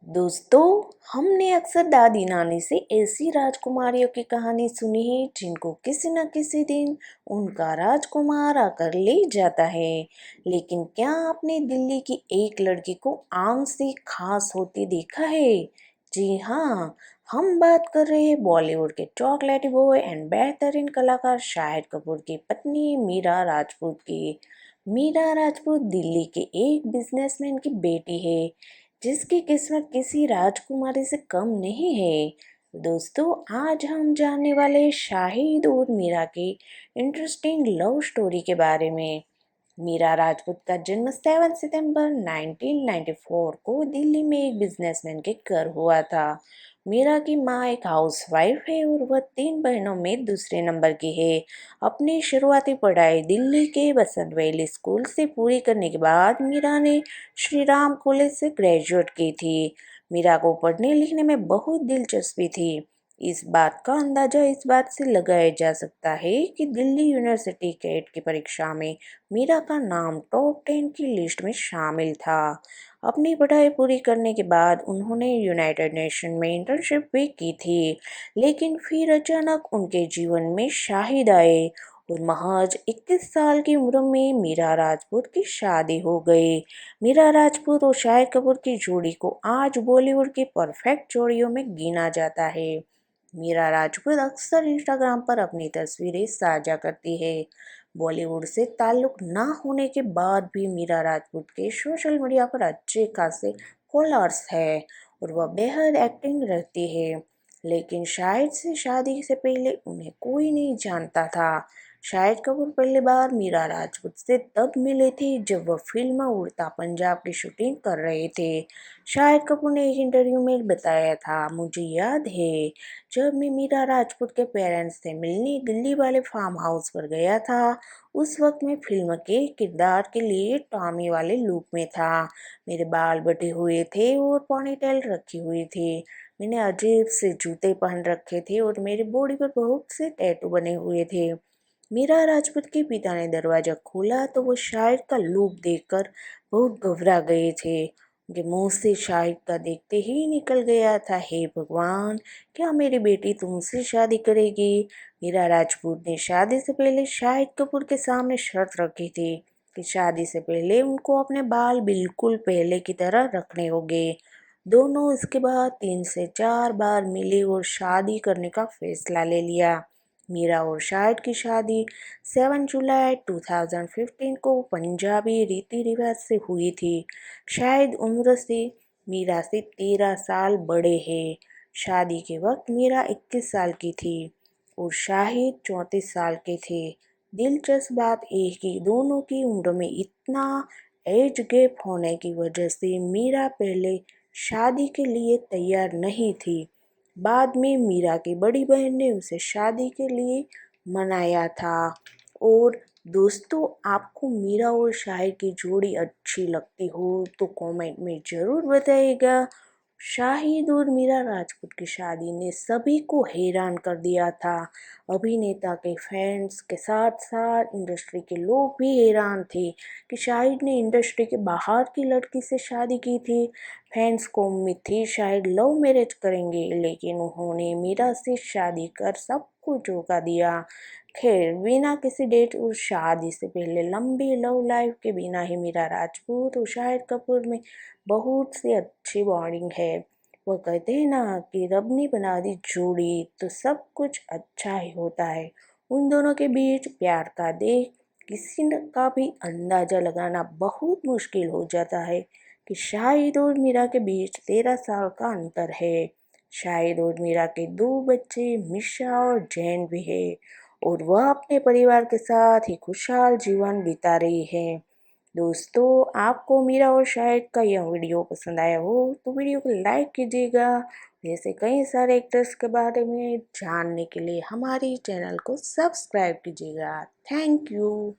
दोस्तों, हमने अक्सर दादी नानी से ऐसी राजकुमारियों की कहानी सुनी है जिनको किसी न किसी दिन उनका राजकुमार आकर ले जाता है। लेकिन क्या आपने दिल्ली की एक लड़की को आम से खास होती देखा है? जी हाँ, हम बात कर रहे हैं बॉलीवुड के चॉकलेटी बॉय एंड बेहतरीन कलाकार शाहिद कपूर की पत्नी मीरा राजपूत की। मीरा राजपूत दिल्ली के एक बिजनेसमैन की बेटी है जिसकी किस्मत किसी राजकुमारी से कम नहीं है। दोस्तों, आज हम जानने वाले हैं शाहिद और मीरा की इंटरेस्टिंग लव स्टोरी के बारे में। मीरा राजपूत का जन्म 7 सितंबर 1994 को दिल्ली में एक बिजनेसमैन के घर हुआ था। मीरा की माँ एक हाउसवाइफ है और वह 3 बहनों में दूसरे नंबर की है। अपनी शुरुआती पढ़ाई दिल्ली के बसंत वैली स्कूल से पूरी करने के बाद मीरा ने श्री राम कॉलेज से ग्रेजुएट की थी। मीरा को पढ़ने लिखने में बहुत दिलचस्पी थी। इस बात का अंदाजा इस बात से लगाया जा सकता है कि दिल्ली यूनिवर्सिटी कैट की परीक्षा में मीरा का नाम टॉप 10 की लिस्ट में शामिल था। अपनी पढ़ाई पूरी करने के बाद उन्होंने यूनाइटेड नेशन में इंटर्नशिप भी की थी, लेकिन फिर अचानक उनके जीवन में शाहिद आए और महज 21 साल की उम्र में मीरा राजपूत की शादी हो गई। मीरा राजपूत और शाहिद कपूर की जोड़ी को आज बॉलीवुड की परफेक्ट जोड़ियों में गिना जाता है। मीरा राजपूत अक्सर इंस्टाग्राम पर अपनी तस्वीरें साझा करती है। बॉलीवुड से ताल्लुक ना होने के बाद भी मीरा राजपूत के सोशल मीडिया पर अच्छे खासे फॉलोअर्स है और वह बेहद एक्टिंग रहती है। लेकिन शाहिद से शादी से पहले उन्हें कोई नहीं जानता था। शाहिद कपूर पहली बार मीरा राजपूत से तब मिले थे जब वह फिल्म उड़ता पंजाब की शूटिंग कर रहे थे। शाहिद कपूर ने एक इंटरव्यू में बताया था, मुझे याद है जब मैं मीरा राजपूत के पेरेंट्स से मिलने दिल्ली वाले फार्म हाउस पर गया था। उस वक्त मैं फिल्म के किरदार के लिए टॉमी वाले लुक में था। मेरे बाल बटे हुए थे और पोनीटेल रखी हुई थी। मैंने अजीब से जूते पहन रखे थे और मेरी बॉडी पर बहुत से टैटू बने हुए थे। मीरा राजपूत के पिता ने दरवाजा खोला तो वो शाहिद का लुक देखकर बहुत घबरा गए थे। उनके मुंह से शाहिद का देखते ही निकल गया था, हे भगवान, क्या मेरी बेटी तुमसे शादी करेगी? मीरा राजपूत ने शादी से पहले शाहिद कपूर के सामने शर्त रखी थी कि शादी से पहले उनको अपने बाल बिल्कुल पहले की तरह रखने होंगे। दोनों इसके बाद 3 से 4 बार मिले और शादी करने का फैसला ले लिया। मीरा और शाहिद की शादी 7 जुलाई 2015 को पंजाबी रीति रिवाज से हुई थी। शाहिद उम्र से मीरा से 13 साल बड़े हैं। शादी के वक्त मीरा 21 साल की थी और शाहिद 34 साल के थे। दिलचस्प बात यह कि दोनों की उम्र में इतना एज गैप होने की वजह से मीरा पहले शादी के लिए तैयार नहीं थी। बाद में मीरा की बड़ी बहन ने उसे शादी के लिए मनाया था। और दोस्तों, आपको मीरा और शाहिद की जोड़ी अच्छी लगती हो तो कमेंट में ज़रूर बताइएगा। शाहिद और मीरा राजपूत की शादी ने सभी को हैरान कर दिया था। अभिनेता के फैंस के साथ साथ इंडस्ट्री के लोग भी हैरान थे कि शाहिद ने इंडस्ट्री के बाहर की लड़की से शादी की थी। फैंस को उम्मीद थी शायद लव मैरिज करेंगे, लेकिन उन्होंने मीरा से शादी कर सब कुछ धोखा दिया। खैर, बिना किसी डेट और शादी से पहले लंबी लव लाइफ के बिना ही मीरा राजपूत और शाहिद कपूर में बहुत सी अच्छी बॉन्डिंग है। वो कहते हैं ना कि रब ने बना दी जोड़ी तो सब कुछ अच्छा ही होता है। उन दोनों के बीच प्यार का देख का भी अंदाजा लगाना बहुत मुश्किल हो जाता है कि शाहिद और मीरा के बीच 13 साल का अंतर है। शाहिद और मीरा के 2 बच्चे मिशा और जैन भी है और वह अपने परिवार के साथ ही खुशहाल जीवन बिता रही है। दोस्तों, आपको मीरा और शाहिद का यह वीडियो पसंद आया हो तो वीडियो को लाइक कीजिएगा। ऐसे कई सारे एक्टर्स के बारे में जानने के लिए हमारी चैनल को सब्सक्राइब कीजिएगा। Thank you.